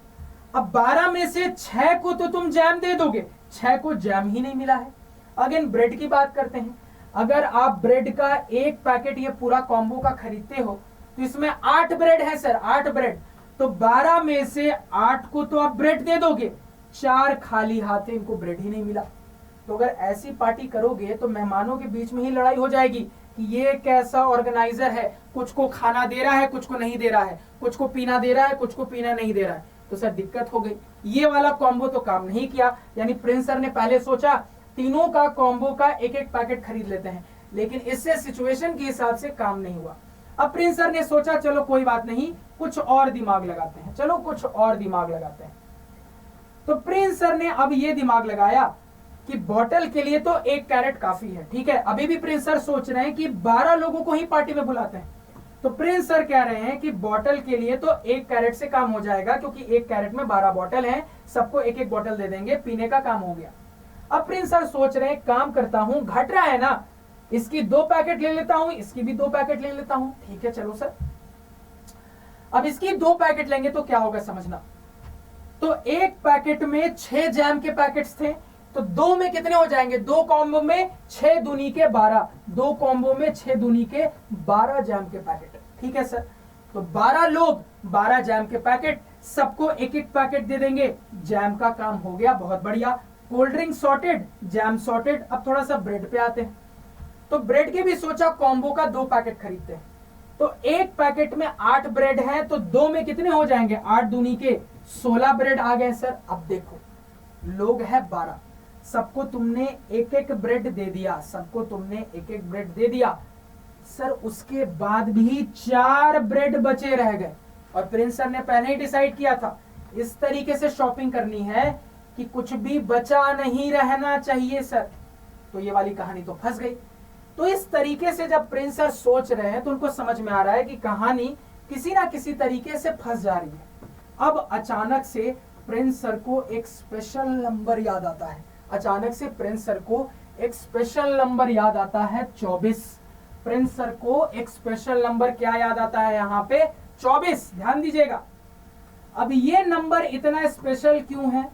अब 12 में से 6 को तो तुम जैम दे दोगे, 6 को जैम ही नहीं मिला है। अगेन ब्रेड की बात करते हैं, अगर आप ब्रेड का 1 पैकेट ये पूरा कॉम्बो का खरीदते हो तो इसमें 8 ब्रेड है सर, 8 ब्रेड, तो 12 में से 8 को तो आप ब्रेड दे दोगे, 4 खाली हाथ इनको ब्रेड ही नहीं मिला। तो अगर ऐसी पार्टी करोगे तो मेहमानों के बीच में ही लड़ाई हो जाएगी कि ये कैसा ऑर्गेनाइजर है, कुछ को खाना दे रहा है कुछ को नहीं दे रहा है, कुछ को पीना दे रहा है कुछ को पीना नहीं दे रहा है। तो सर दिक्कत हो गई, ये वाला कॉम्बो तो काम नहीं किया। यानी प्रिंस सर ने पहले सोचा तीनों का कॉम्बो का 1-1 पैकेट खरीद लेते हैं, लेकिन इससे सिचुएशन के हिसाब से काम नहीं हुआ। अब प्रिंस सर ने सोचा चलो कोई बात नहीं, कुछ और दिमाग लगाते हैं, चलो कुछ और दिमाग लगाते हैं। तो प्रिंस सर ने अब ये दिमाग लगाया कि बॉटल के लिए तो 1 कैरेट काफी है, ठीक है। अभी भी प्रिंस सर सोच रहे हैं कि 12 लोगों को ही पार्टी में बुलाते हैं। तो प्रिंस सर कह रहे हैं कि बॉटल के लिए तो 1 कैरेट से काम हो जाएगा, क्योंकि 1 कैरेट में 12 बॉटल हैं, सबको 1-1 बॉटल दे देंगे, पीने का काम हो गया। अब प्रिंस सर सोच रहे हैं काम करता हूं, घट रहा है ना, इसकी 2 पैकेट ले लेता हूं, इसकी भी 2 पैकेट ले लेता हूं, ठीक है चलो सर। अब इसकी 2 पैकेट लेंगे तो क्या होगा समझना। तो 1 पैकेट में 6 जैम के पैकेट्स थे, तो 2 में कितने हो जाएंगे, 2 कॉम्बो में 6 दूनी के 12, 2 कॉम्बो में 6 दूनी के 12 जैम के पैकेट, ठीक है सर। तो 12 लोग 12 जैम के पैकेट, सबको एक एक पैकेट दे देंगे, जैम का काम हो गया, बहुत बढ़िया। Cold drink sorted, jam sorted. अब थोड़ा सा ब्रेड पे आते हैं। तो ब्रेड के भी सोचा कॉम्बो का 2 पैकेट खरीदते हैं। तो एक पैकेट में 8 ब्रेड है, तो 2 में कितने हो जाएंगे, 8 दूनी के 16 ब्रेड आ गए सर। अब देखो लोग है 12, सबको तुमने एक एक ब्रेड दे दिया, सबको तुमने एक एक ब्रेड दे दिया सर। उसके बाद भी 4 ब्रेड बचे रह गए, और प्रिंस सर ने पहले ही डिसाइड किया था इस तरीके से शॉपिंग करनी है कि कुछ भी बचा नहीं रहना चाहिए सर। तो ये वाली कहानी तो फंस गई। तो इस तरीके से जब प्रिंस सर सोच रहे हैं तो उनको समझ में आ रहा है कि कहानी किसी ना किसी तरीके से फंस जा रही है। अब अचानक से प्रिंस सर को एक स्पेशल नंबर याद आता है। अचानक से प्रिंस सर को एक स्पेशल नंबर याद आता है 24। प्रिंस सर को एक स्पेशल नंबर क्या याद आता है यहाँ पे, 24। ध्यान दीजिएगा। अब ये नंबर इतना स्पेशल क्यों है,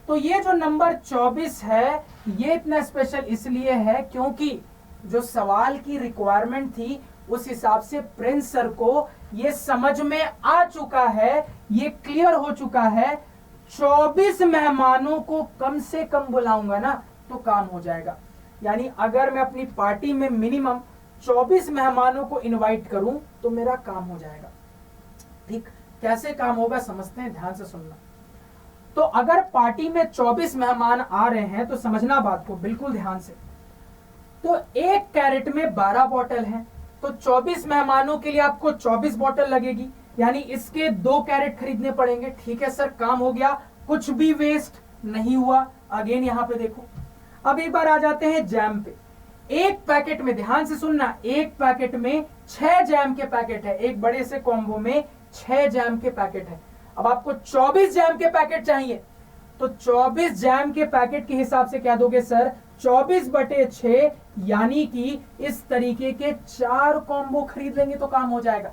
तो ये जो नंबर 24 है ये इतना स्पेशल इसलिए है क्योंकि जो सवाल की रिक्वायरमेंट थी उस हिसाब से प्रिंस सर को ये समझ में आ चुका है, ये क्लियर हो चुका है 24 मेहमानों को कम से कम बुलाऊंगा ना तो काम हो जाएगा। यानी अगर मैं अपनी पार्टी में मिनिमम 24 मेहमानों को इनवाइट करूं तो मेरा काम हो जाएगा। ठीक, कैसे काम होगा समझते हैं, ध्यान से सुनना। तो अगर पार्टी में 24 मेहमान आ रहे हैं तो समझना बात को बिल्कुल ध्यान से। तो एक कैरेट में 12 बॉटल हैं, तो 24 मेहमानों के लिए आपको 24 बॉटल लगेगी, यानी इसके 2 कैरेट खरीदने पड़ेंगे। ठीक है सर, काम हो गया, कुछ भी वेस्ट नहीं हुआ। अगेन यहां पे देखो, अब एक बार आ जाते हैं जैम पे। एक पैकेट में, ध्यान से सुनना, एक पैकेट में 6 जैम के पैकेट है, एक बड़े से कॉम्बो में 6 जैम के पैकेट है। अब आपको 24 जैम के पैकेट चाहिए, तो 24 जैम के पैकेट के हिसाब से क्या दोगे सर, 24/6, यानी कि इस तरीके के 4 कॉम्बो खरीद लेंगे तो काम हो जाएगा।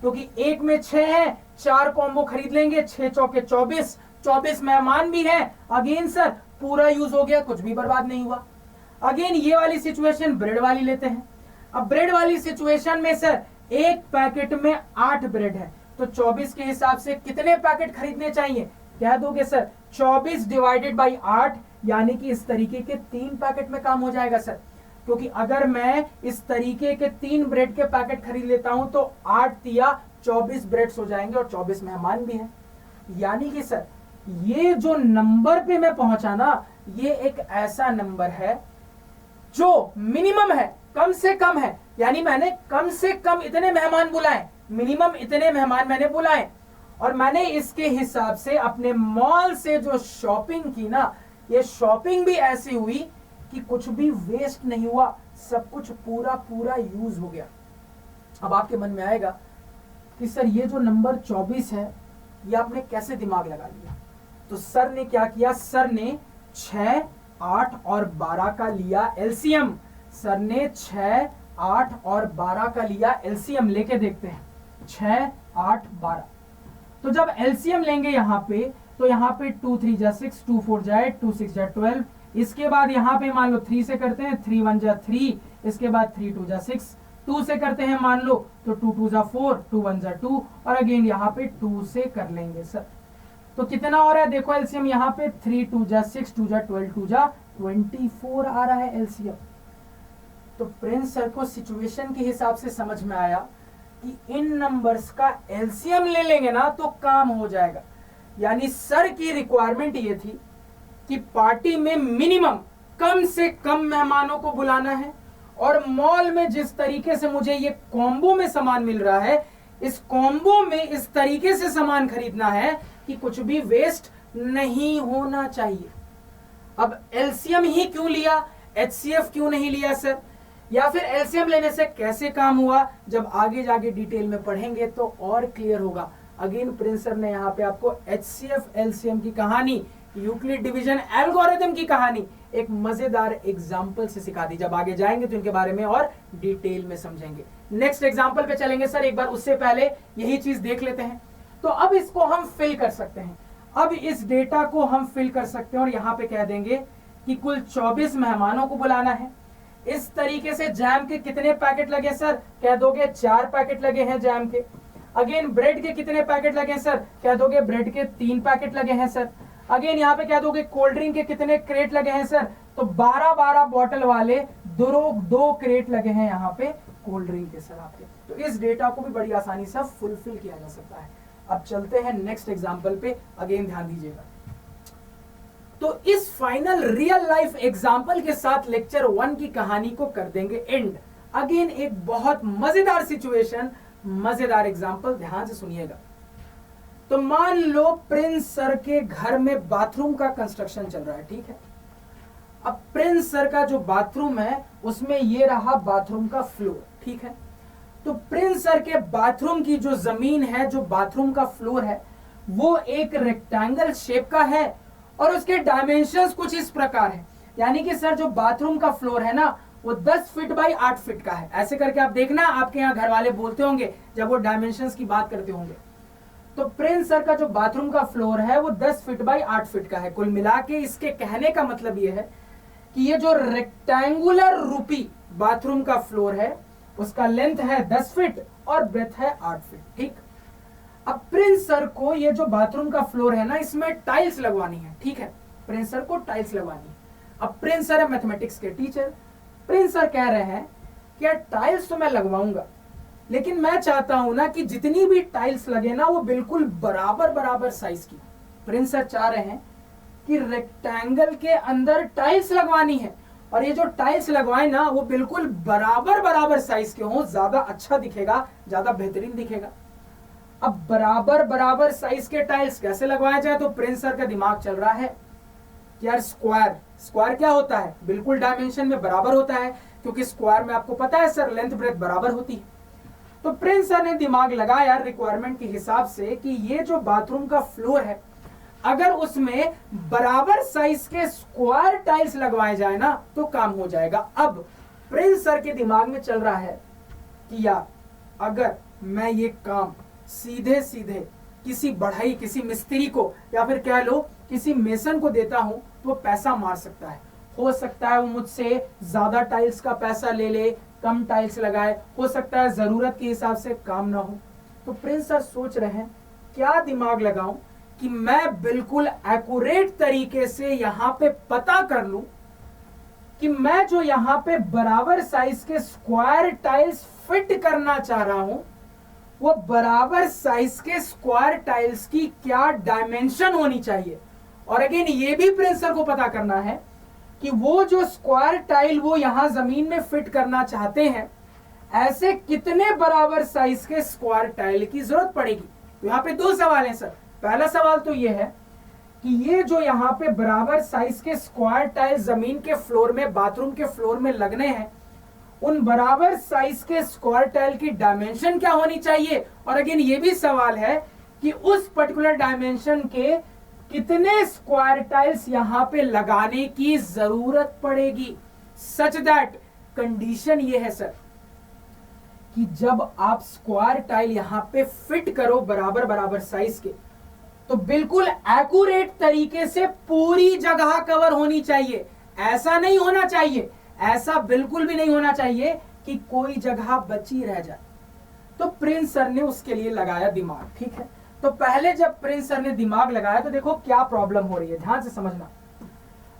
क्योंकि एक में 6 है, 4 कॉम्बो खरीद लेंगे, 6 चौके 24, 24 मेहमान भी हैं। अगेन सर पूरा यूज हो गया, कुछ भी बर्बाद नहीं हुआ। अगेन ये वाली सिचुएशन ब्रेड वाली लेते हैं। अब ब्रेड वाली सिचुएशन में सर एक पैकेट में 8 ब्रेड है, तो 24 के हिसाब से कितने पैकेट खरीदने चाहिए, क्या दोगे सर, 24 डिवाइडेड बाई 8, यानी कि इस तरीके के 3 पैकेट में काम हो जाएगा सर। क्योंकि अगर मैं इस तरीके के 3 ब्रेड के पैकेट खरीद लेता हूं तो 8 तिया 24 ब्रेड्स हो जाएंगे, और 24 मेहमान भी हैं। यानी कि सर ये जो नंबर पे मैं पहुंचा ना, ये एक ऐसा नंबर है जो मिनिमम है, कम से कम है। यानी मैंने कम से कम इतने मेहमान बुलाए, मिनिमम इतने मेहमान मैंने बुलाए, और मैंने इसके हिसाब से अपने मॉल से जो शॉपिंग की ना, ये शॉपिंग भी ऐसी हुई कि कुछ भी वेस्ट नहीं हुआ, सब कुछ पूरा पूरा यूज हो गया। अब आपके मन में आएगा कि सर ये जो नंबर 24 है ये आपने कैसे दिमाग लगा लिया। तो सर ने क्या किया, सर ने 6, 8 और 12 का लिया एलसीएम। सर ने 6, 8 और 12 का लिया एलसीएम। लेके देखते हैं, 6, 8, 12। तो जब एलसीएम लेंगे यहाँ पे, तो यहाँ पे 2 3 जा 6, 2 4 जाए 2 6 जा 12। इसके बाद यहाँ पे मान लो 3 से करते हैं, 3 1 जा 3, इसके बाद 3 2 जा 6, 2 से करते हैं मान लो तो 2 2 जा 4, 2 1 जा 2, और अगेन यहाँ पे 2 से कर लेंगे सर। तो कितना हो रहा है, देखो एलसीएम यहाँ पे 3 2 जा 6, 2 जा 12, 2 जा 24 आ रहा है एलसीएम। तो प्रिंस सर को सिचुएशन के हिसाब से समझ में आया कि इन नंबर्स का एलसीएम ले लेंगे ना तो काम हो जाएगा। यानी सर की रिक्वायरमेंट ये थी कि पार्टी में मिनिमम कम से कम मेहमानों को बुलाना है, और मॉल में जिस तरीके से मुझे ये कॉम्बो में सामान मिल रहा है, इस कॉम्बो में इस तरीके से सामान खरीदना है कि कुछ भी वेस्ट नहीं होना चाहिए। अब एलसीएम ही क्यों लिया, एचसीएफ क्यों नहीं लिया सर, या फिर एलसीएम लेने से कैसे काम हुआ, जब आगे जाके डिटेल में पढ़ेंगे तो और क्लियर होगा। अगेन प्रिंस सर ने यहाँ पे आपको एचसीएफ एलसीएम की कहानी, यूक्लिड डिवीजन एल्गोरिथम की कहानी एक मजेदार एग्जाम्पल से सिखा दी। जब आगे जाएंगे तो इनके बारे में और डिटेल में समझेंगे। नेक्स्ट एग्जाम्पल पे चलेंगे सर, एक बार उससे पहले यही चीज देख लेते हैं। तो अब इसको हम फिल कर सकते हैं, अब इस डेटा को हम फिल कर सकते हैं, और यहाँ पे कह देंगे कि कुल 24 मेहमानों को बुलाना है। इस तरीके से जैम के कितने पैकेट लगे सर, कह दोगे 4 पैकेट लगे हैं जैम के। अगेन ब्रेड के कितने पैकेट लगे हैं सर, कह दोगे ब्रेड के 3 पैकेट लगे हैं सर। अगेन यहाँ पे कह दोगे कोल्ड ड्रिंक के कितने क्रेट लगे हैं सर, तो 12-12 बॉटल वाले दो क्रेट लगे हैं यहाँ पे कोल्ड ड्रिंक के सर आपके। तो इस डेटा को भी बड़ी आसानी से फुलफिल किया जा सकता है। अब चलते हैं नेक्स्ट एग्जांपल पे, अगेन ध्यान दीजिएगा। तो इस फाइनल रियल लाइफ एग्जांपल के साथ लेक्चर 1 की कहानी को कर देंगे एंड। अगेन एक बहुत मजेदार सिचुएशन, मजेदार एग्जांपल, ध्यान से सुनिएगा। तो मान लो प्रिंस सर के घर में बाथरूम का कंस्ट्रक्शन चल रहा है, ठीक है। अब प्रिंस सर का जो बाथरूम है उसमें ये रहा बाथरूम का फ्लोर, ठीक है। तो प्रिंस सर के बाथरूम की जो जमीन है, जो बाथरूम का फ्लोर है, वो एक रेक्टेंगल शेप का है और उसके डायमेंशंस कुछ इस प्रकार है। यानी कि सर जो बाथरूम का फ्लोर है ना वो 10 फीट बाई 8 फीट का है। ऐसे करके आप देखना, आपके यहाँ घर वाले बोलते होंगे जब वो डायमेंशंस की बात करते होंगे। तो प्रिंस सर का जो बाथरूम का फ्लोर है वो 10 फीट बाई 8 फीट का है। कुल मिला के इसके कहने का मतलब ये है कि ये जो रेक्टेंगुलर रूपी बाथरूम का फ्लोर है उसका लेंथ है 10 फीट और ब्रेथ है 8 फीट, ठीक। अब प्रिंस सर को ये जो बाथरूम का फ्लोर है ना इसमें टाइल्स लगवानी है, ठीक है। प्रिंस सर को टाइल्स लगवानी है। अब प्रिंस सर है मैथमेटिक्स के टीचर। प्रिंस सर कह रहे हैं कि यार टाइल्स तो मैं लगवाऊंगा, लेकिन मैं चाहता हूं ना कि जितनी भी टाइल्स लगे ना वो बिल्कुल बराबर साइज की। प्रिंस सर चाह रहे हैं कि रेक्टेंगल के अंदर टाइल्स लगवानी है और ये जो टाइल्स लगवाए ना वो बिल्कुल बराबर साइज के हों, ज्यादा अच्छा दिखेगा, ज्यादा बेहतरीन दिखेगा। अब बराबर साइज के टाइल्स कैसे लगवाया जाए, तो प्रिंस सर का दिमाग चल रहा है कि यार स्क्वायर क्या होता है, बिल्कुल डायमेंशन में बराबर होता है, क्योंकि स्क्वायर में आपको पता है सर लेंथ ब्रेथ बराबर होती है। तो प्रिंस सर ने दिमाग लगाया रिक्वायरमेंट के हिसाब से कि ये जो बाथरूम का फ्लोर है अगर उसमें बराबर साइज के स्क्वायर टाइल्स लगवाए जाए ना तो काम हो जाएगा। अब प्रिंस सर के दिमाग में चल रहा है कि यार अगर मैं ये काम सीधे किसी बढ़ई, किसी मिस्त्री को या फिर कह लो किसी मेसन को देता हूं तो वो पैसा मार सकता है। हो सकता है वो मुझसे ज्यादा टाइल्स का पैसा ले ले, कम टाइल्स लगाए, हो सकता है जरूरत के हिसाब से काम ना हो। तो प्रिंस सर सोच रहे हैं क्या दिमाग लगाऊं कि मैं बिल्कुल एक्यूरेट तरीके से यहां पे पता कर लूं कि मैं जो यहां पे बराबर साइज के स्क्वायर टाइल्स फिट करना चाह रहा हूं वो बराबर साइज के स्क्वायर टाइल्स की क्या डायमेंशन होनी चाहिए। और अगेन ये भी प्रिंस सर को पता करना है कि वो जो स्क्वायर टाइल वो यहां जमीन में फिट करना चाहते हैं ऐसे कितने बराबर साइज के स्क्वायर टाइल की जरूरत पड़ेगी। तो यहां पे 2 सवाल हैं सर। पहला सवाल तो ये है कि ये जो यहां पे बराबर साइज के स्क्वायर टाइल जमीन के फ्लोर में, बाथरूम के फ्लोर में लगने हैं, उन बराबर साइज के स्क्वायर टाइल की डायमेंशन क्या होनी चाहिए। और अगेन ये भी सवाल है कि उस पर्टिकुलर डायमेंशन के कितने स्क्वायर टाइल्स यहां पे लगाने की जरूरत पड़ेगी, सच दैट कंडीशन ये है सर कि जब आप स्क्वायर टाइल यहां पे फिट करो बराबर साइज के तो बिल्कुल एक्यूरेट तरीके से पूरी जगह कवर होनी चाहिए। ऐसा नहीं होना चाहिए, ऐसा बिल्कुल भी नहीं होना चाहिए कि कोई जगह बची रह जाए। तो प्रिंस सर ने उसके लिए लगाया दिमाग, ठीक है। तो पहले जब प्रिंस सर ने दिमाग लगाया तो देखो क्या प्रॉब्लम हो रही है, ध्यान से समझना।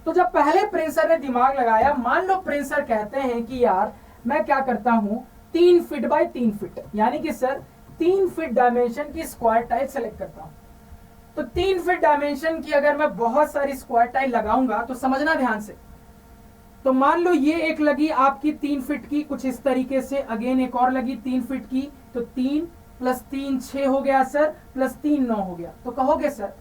तो जब पहले प्रिंस सर ने दिमाग लगाया, मान लो प्रिंस सर कहते हैं कि यार मैं क्या करता हूं 3 फीट बाय 3 फीट, यानी कि सर 3 फीट डायमेंशन की स्क्वायर टाइल सेलेक्ट करता हूं। तो 3 फीट डायमेंशन की अगर मैं बहुत सारी स्क्वायर टाइल लगाऊंगा तो समझना ध्यान से। तो मान लो ये एक लगी आपकी 3 फीट की कुछ इस तरीके से, अगेन एक और लगी 3 फीट की, तो 3 + 3 6 हो गया सर, +3 9 हो गया। तो कहोगे सर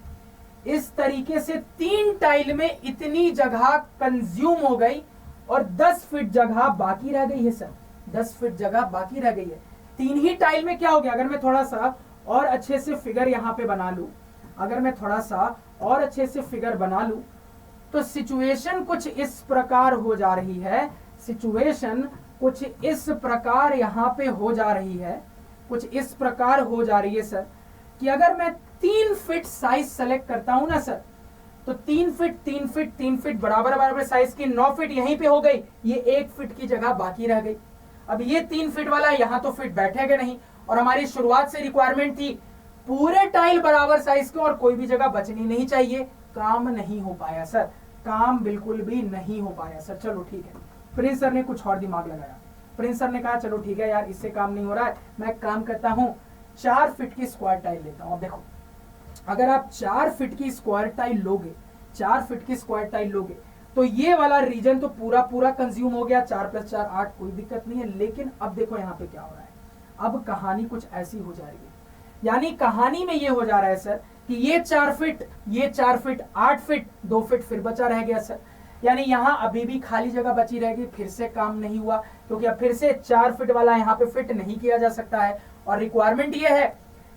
इस तरीके से 3 टाइल में इतनी जगह कंज्यूम हो गई और 10 फीट जगह बाकी रह गई है सर, 10 फीट जगह बाकी रह गई है। 3 ही टाइल में क्या हो गया, अगर मैं थोड़ा सा और अच्छे से फिगर यहां पे बना लूं, अगर मैं थोड़ा सा और अच्छे से फिगर बना लूं तो सिचुएशन कुछ इस प्रकार हो जा रही है, सिचुएशन कुछ इस प्रकार यहां पे हो जा रही है, कुछ इस प्रकार हो जा रही है सर कि अगर मैं 3 फीट साइज सेलेक्ट करता हूं ना सर तो 3 फीट बराबर साइज की 9 फीट यहीं पे हो गई, ये 1 फीट की जगह बाकी रह गई। अब ये 3 फीट वाला यहां तो फिट बैठेगा नहीं और हमारी शुरुआत से रिक्वायरमेंट थी पूरे टाइल बराबर साइज के और कोई भी जगह बचनी नहीं चाहिए। काम नहीं हो पाया सर, काम बिल्कुल भी नहीं हो पाया सर। चलो ठीक है, प्रिंस सर ने कुछ और दिमाग लगाया। प्रिंस सर ने कहा चलो ठीक है यार, इससे काम नहीं हो रहा है, मैं काम करता हूं 4 फीट की स्क्वायर टाइल लेता हूं। अब देखो, अगर आप 4 फीट की स्क्वायर टाइल लोगे, 4 फीट की स्क्वायर टाइल लोगे तो ये वाला रीजन तो पूरा पूरा कंज्यूम हो गया। 4 + 4 8, कोई दिक्कत नहीं है। लेकिन अब देखो यहाँ पे क्या हो रहा है, अब कहानी कुछ ऐसी हो जा रही है। यानी कहानी में ये हो जा रहा है सर कि ये 4 फीट, ये 4 फीट, 8 फीट, 2 फीट फिर बचा रह गया सर। यानी यहाँ अभी भी खाली जगह बची रहेगी, फिर से काम नहीं हुआ, क्योंकि अब फिर से 4 फीट वाला यहाँ पे फिट नहीं किया जा सकता है। और रिक्वायरमेंट ये है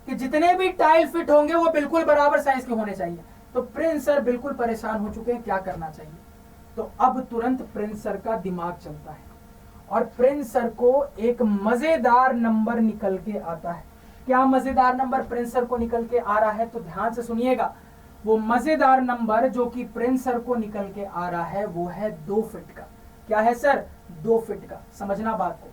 कि जितने भी टाइल फिट होंगे वो बिल्कुल बराबर साइज के होने चाहिए। तो प्रिंस सर बिल्कुल परेशान हो चुके हैं, क्या करना चाहिए। तो अब तुरंत प्रिंस सर का दिमाग चलता है और प्रिंस सर को एक मजेदार नंबर निकल के आता है। क्या मजेदार नंबर प्रिंस सर को निकल के आ रहा है, तो ध्यान से सुनिएगा। वो मजेदार नंबर जो कि प्रिंस सर को निकल के आ रहा है वो है 2 फीट का। क्या है सर? 2 फीट का। समझना बात को।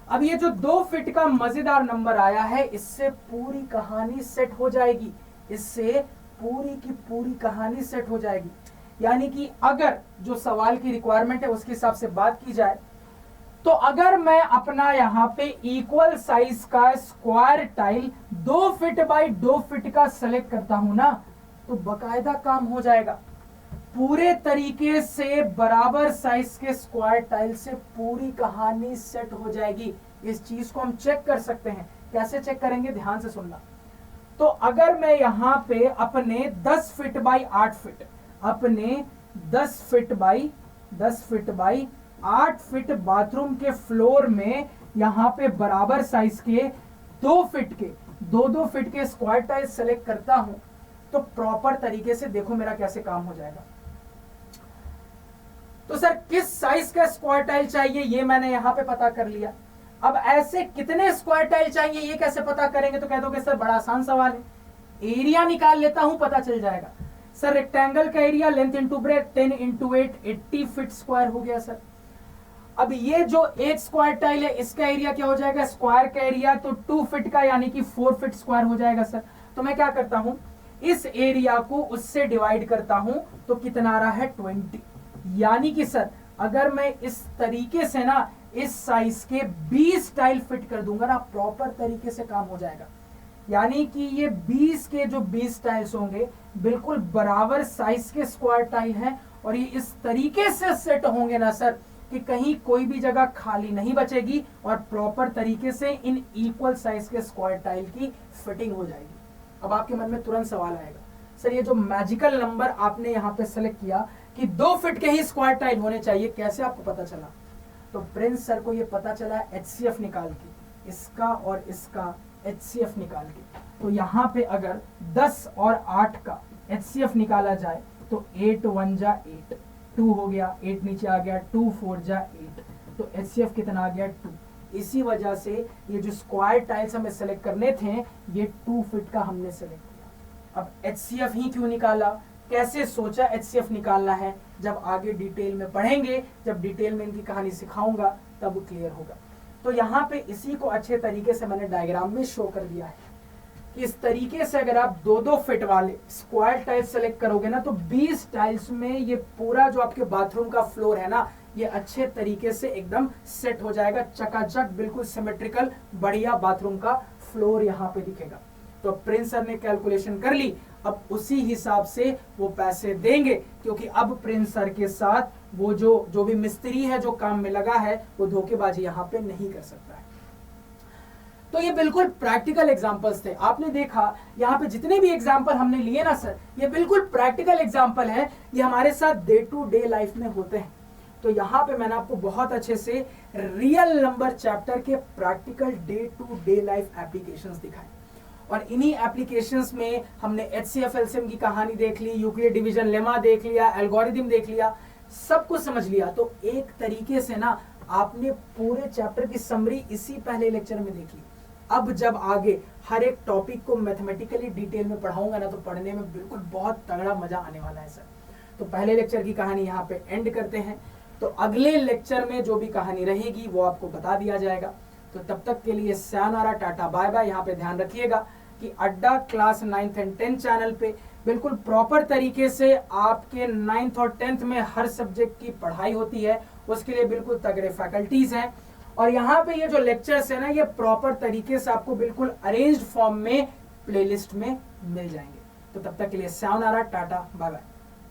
अब ये जो 2 फीट का मजेदार नंबर आया है, इससे पूरी कहानी सेट हो जाएगी, इससे पूरी की पूरी कहानी सेट हो जाएगी। यानी कि अगर जो सवाल की रिक्वायरमेंट है उसके हिसाब से बात की जाए तो अगर मैं अपना यहाँ पे इक्वल साइज का square tile 2 feet by 2 feet का सेलेक्ट करता हूं ना, तो बकायदा काम हो जाएगा। पूरे तरीके से बराबर साइज के स्क्वायर टाइल से पूरी कहानी सेट हो जाएगी। इस चीज को हम चेक कर सकते हैं। कैसे चेक करेंगे, ध्यान से सुनना। तो अगर मैं यहाँ पे अपने 10 फीट बाई 8 फीट, अपने 10 फीट बाई 8 फीट बाथरूम के फ्लोर में यहाँ पे बराबर साइज के 2 फीट के 2-2 फीट के स्क्वायर टाइल सेलेक्ट करता हूं, तो प्रॉपर तरीके से देखो मेरा कैसे काम हो जाएगा। तो सर किस साइज का स्क्वायर टाइल चाहिए ये मैंने यहां पे पता कर लिया। अब ऐसे कितने स्क्वायर टाइल चाहिए ये कैसे पता करेंगे, तो कह दोगे सर बड़ा आसान सवाल है, एरिया निकाल लेता हूं, पता चल जाएगा। सर रेक्टेंगल का area length into breadth 10 into 8 80 feet square हो गया सर। अब ये जो एक स्क्वायर टाइल है इसका एरिया क्या हो जाएगा, स्क्वायर का एरिया तो 2 फीट का यानी कि 4 फीट स्क्वायर हो जाएगा सर। तो मैं क्या करता हूं, इस एरिया को उससे डिवाइड करता हूं तो कितना आ रहा है 20। यानी कि सर अगर मैं इस तरीके से ना इस साइज के 20 टाइल फिट कर दूंगा ना, प्रॉपर तरीके से काम हो जाएगा। यानी कि ये 20 के जो 20 टाइल्स होंगे बिल्कुल बराबर साइज के स्क्वायर टाइल हैं और ये इस तरीके से सेट होंगे ना सर कि कहीं कोई भी जगह खाली नहीं बचेगी और प्रॉपर तरीके से इन इक्वल साइज के स्क्वायर टाइल की फिटिंग हो जाएगी। अब आपके मन में तुरंत सवाल आएगा, सर ये जो मैजिकल नंबर आपने यहाँ पे सेलेक्ट किया कि 2 फीट के ही स्क्वायर टाइल होने चाहिए, कैसे आपको पता चला? तो प्रिंस सर को ये पता चला HCF निकाल के, इसका और इसका HCF निकाल के। तो यहाँ पे अगर 10 और 8 का HCF निकाला जाए तो 8 1 जा 8, 2 हो गया, 8 नीचे आ गया, 2 4 जा 8, तो HCF कितना आ गया 2। इसी वजह से ये जो स्क्वायर टाइल्स हमें सेलेक्ट करने थे ये 2 फीट का हमने सेलेक्ट किया। अब HCF ही क्यों निकाला, कैसे सोचा HCF निकालना है, जब आगे डिटेल में पढ़ेंगे, जब डिटेल में इनकी कहानी सिखाऊंगा तब क्लियर होगा। तो यहाँ पे इसी को अच्छे तरीके से मैंने डायग्राम में शो कर दिया है कि इस तरीके से अगर आप 2-2 फीट वाले स्क्वायर टाइल्स सेलेक्ट करोगे ना तो 20 टाइल्स में ये पूरा जो आपके बाथरूम का फ्लोर है ना ये अच्छे तरीके से एकदम सेट हो जाएगा, चकाचक बिल्कुल सिमेट्रिकल बढ़िया बाथरूम का फ्लोर यहाँ पे दिखेगा। तो प्रिंस सर ने कैलकुलेशन कर ली, अब उसी हिसाब से वो पैसे देंगे, क्योंकि अब प्रिंस सर के साथ वो जो भी मिस्त्री है जो काम में लगा है वो धोखेबाजी यहाँ पे नहीं कर सकता है। तो ये बिल्कुल प्रैक्टिकल एग्जांपल्स थे। आपने देखा यहाँ पे जितने भी एग्जांपल हमने लिए ना सर, ये बिल्कुल प्रैक्टिकल एग्जांपल है, ये हमारे साथ डे टू डे लाइफ में होते हैं। तो यहाँ पे मैंने आपको बहुत अच्छे से रियल नंबर चैप्टर के practical day to day life applications दिखाए और इन्हीं एप्लीकेशंस में हमने HCF LCM की कहानी देख ली, यूक्लिड डिवीजन लेमा देख लिया, एल्गोरिथम देख लिया, सब कुछ समझ लिया। तो एक तरीके से ना आपने पूरे चैप्टर की समरी इसी पहले लेक्चर में देख ली। अब जब आगे हर एक टॉपिक को मैथमेटिकली डिटेल में पढ़ाऊंगा ना तो पढ़ने में बिल्कुल बहुत तगड़ा मजा आने वाला है सर। तो पहले लेक्चर की कहानी यहाँ पे एंड करते हैं। तो अगले लेक्चर में जो भी कहानी रहेगी वो आपको बता दिया जाएगा। तो तब तक के लिए सायोनारा, टाटा, बाय बाय। यहाँ पे ध्यान रखिएगा कि अड्डा class 9th and 10th channel पे बिल्कुल प्रॉपर तरीके से आपके 9th और 10th में हर सब्जेक्ट की पढ़ाई होती है, उसके लिए बिल्कुल तगड़े फैकल्टीज हैं। और यहाँ पे ये जो लेक्चर्स है ना, ये प्रॉपर तरीके से आपको बिल्कुल अरेंज्ड फॉर्म में प्लेलिस्ट में मिल जाएंगे। तो तब तक के लिए सायोनारा, टाटा, बाय बाय।